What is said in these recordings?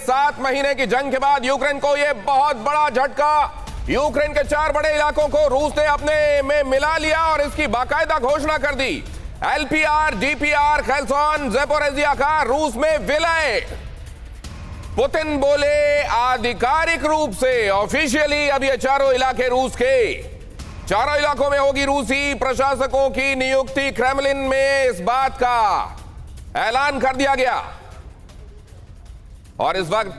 7 महीने की जंग के बाद यूक्रेन को यह बहुत बड़ा झटका। यूक्रेन के 4 बड़े इलाकों को रूस ने अपने में मिला लिया और इसकी बाकायदा घोषणा कर दी। एलपीआर, डीपीआर, खेल्सोन, ज़ेपोरिज़िया का रूस में विलय। पुतिन बोले आधिकारिक रूप से, ऑफिशियली अब ये चारों इलाके रूस के, चारों इलाकों में होगी रूसी प्रशासकों की नियुक्ति। क्रेमलिन में इस बात का ऐलान कर दिया गया और इस वक्त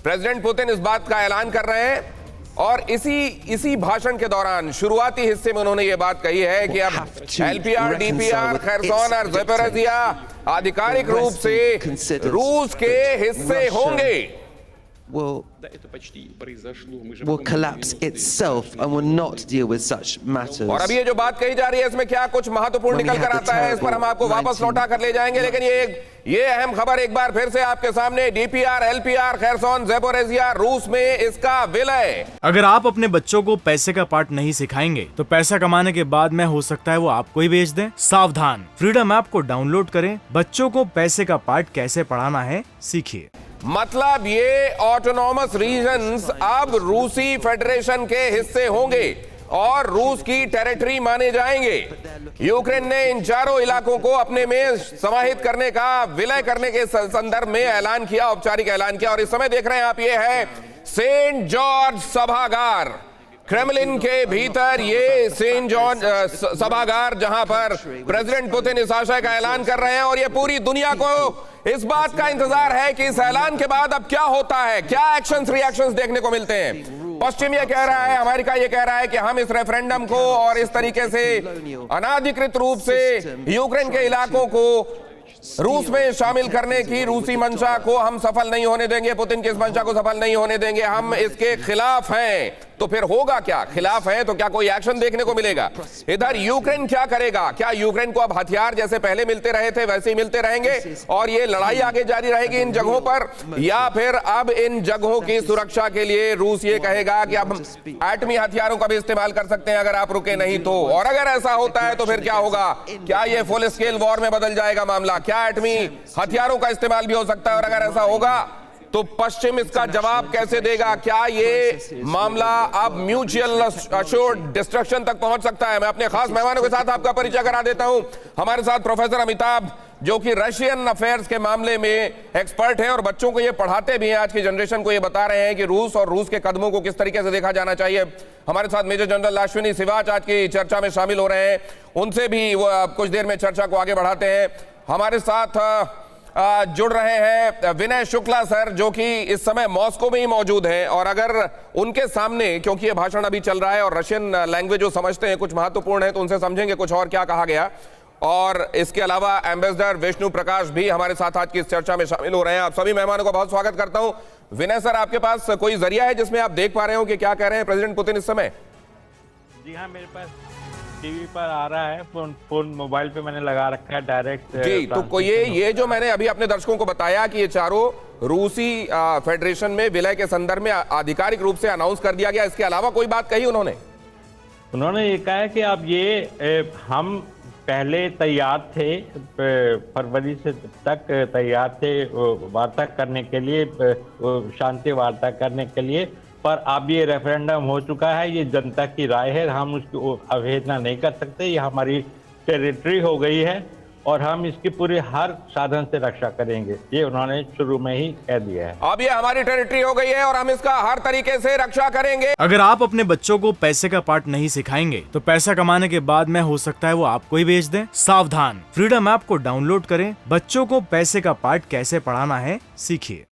प्रेसिडेंट पुतिन इस बात का ऐलान कर रहे हैं और इसी भाषण के दौरान शुरुआती हिस्से में उन्होंने ये बात कही है कि अब एलपीआर, डीपीआर, खेर्सोन और ज़ेपोरिज़िया आधिकारिक रूप से रूस के हिस्से होंगे। will collapse itself and will not deal with such matters. और अभी ये जो बात कही जा रही है इसमें क्या कुछ महत्वपूर्ण निकल कर आता है, इस पर हम आपको वापस लौटा कर ले जाएंगे। लेकिन ये अहम खबर एक बार फिर से आपके सामने। डीपीआर, एलपीआर, खेर्सोन, ज़ेपोरिज़िया रूस में इसका विलय। अगर आप अपने बच्चों को पैसे का पाठ नहीं सिखाएंगे तो पैसा कमाने के बाद में हो सकता है वो आपको ही बेच दें। सावधान, फ्रीडम ऐप को डाउनलोड करें, बच्चों को पैसे का पाठ कैसे पढ़ाना है सीखिए। मतलब ये ऑटोनॉमस रीजन्स अब रूसी फेडरेशन के हिस्से होंगे और रूस की टेरिटरी माने जाएंगे। यूक्रेन ने इन चारों इलाकों को अपने में समाहित करने का, विलय करने के संदर्भ में ऐलान किया, औपचारिक ऐलान किया। और इस समय देख रहे हैं आप, ये है सेंट जॉर्ज सभागार। क्रेमलिन के भीतर ये सेंट जॉर्ज सभागार, जहां पर प्रेसिडेंट पुतिन इस आशय का ऐलान कर रहे हैं और ये पूरी दुनिया को इस बात का इंतजार है कि इस ऐलान के बाद अब क्या होता है, क्या एक्शंस, रिएक्शंस देखने को मिलते हैं। पश्चिम ये कह रहा है, अमेरिका ये कह रहा है कि हम इस रेफरेंडम को और इस तरीके से अनाधिकृत रूप से यूक्रेन के इलाकों को रूस में शामिल करने की रूसी मंशा को हम सफल नहीं होने देंगे, पुतिन की इस मंशा को सफल नहीं होने देंगे, हम इसके खिलाफ हैं। तो फिर होगा क्या? खिलाफ है तो क्या कोई एक्शन देखने को मिलेगा? इधर यूक्रेन क्या करेगा? क्या यूक्रेन को अब हथियार जैसे पहले मिलते रहे थे वैसे ही मिलते रहेंगे और ये लड़ाई आगे जारी रहेगी इन जगहों पर, या फिर अब इन जगहों की सुरक्षा के लिए रूस ये कहेगा कि अब एटमी हथियारों का भी इस्तेमाल कर सकते हैं अगर आप रुके नहीं तो? और अगर ऐसा होता है तो फिर क्या होगा? क्या ये फुल स्केल वॉर में बदल जाएगा मामला? क्या एटमी हथियारों का इस्तेमाल भी हो सकता है? और अगर ऐसा होगा तो पश्चिम इसका जवाब कैसे देगा? क्या ये मामला अब म्यूचुअल अश्योर्ड डिस्ट्रक्शन तक पहुंच सकता है? मैं अपने खास मेहमानों के साथ आपका परिचय करा देता हूं। हमारे साथ प्रोफेसर अमिताभ, जो कि रशियन अफेयर्स के मामले में एक्सपर्ट हैं और बच्चों को ये पढ़ाते भी हैं, आज की जनरेशन को ये बता रहे हैं कि रूस और रूस के कदमों को किस तरीके से देखा जाना चाहिए। हमारे साथ मेजर जनरल अश्विनी सिवाच आज की चर्चा में शामिल हो रहे हैं, उनसे भी वो कुछ देर में चर्चा को आगे बढ़ाते हैं। हमारे साथ जुड़ रहे हैं विनय शुक्ला सर, जो कि इस समय मॉस्को में ही मौजूद हैं और अगर उनके सामने, क्योंकि ये भाषण अभी चल रहा है और रशियन लैंग्वेज जो समझते हैं कुछ महत्वपूर्ण है, तो उनसे समझेंगे कुछ और क्या कहा गया। और इसके अलावा एम्बेसडर विष्णु प्रकाश भी हमारे साथ आज की इस चर्चा में शामिल हो रहे हैं। आप सभी मेहमानों का बहुत स्वागत करता हूं। विनय सर, आपके पास कोई जरिया है जिसमें आप देख पा रहे हो कि क्या कह रहे हैं प्रेसिडेंट पुतिन इस समय? जी हाँ, मेरे पास टीवी पर आ रहा है, फोन मोबाइल पे मैंने लगा रखा है डायरेक्ट जी। तो ये जो मैंने अभी अपने दर्शकों को बताया कि ये चारों रूसी फेडरेशन में विलय के संदर्भ में आधिकारिक रूप से अनाउंस कर दिया गया, इसके अलावा कोई बात कही उन्होंने ये कहा कि अब ये हम पहले तैयार थे, फरवरी से तक तैयार थे वार्ता करने के लिए, शांति वार्ता करने के लिए, पर अब ये रेफरेंडम हो चुका है, ये जनता की राय है, हम उसकी अवहेलना नहीं कर सकते, ये हमारी टेरिटरी हो गई है और हम इसकी पूरी हर साधन से रक्षा करेंगे, ये उन्होंने शुरू में ही कह दिया है। अब ये हमारी टेरिटरी हो गई है और हम इसका हर तरीके से रक्षा करेंगे। अगर आप अपने बच्चों को पैसे का पाठ नहीं सिखाएंगे तो पैसा कमाने के बाद में हो सकता है वो आपको ही बेच दें। सावधान, फ्रीडम ऐप को डाउनलोड करें, बच्चों को पैसे का पाठ कैसे पढ़ाना है सीखिए।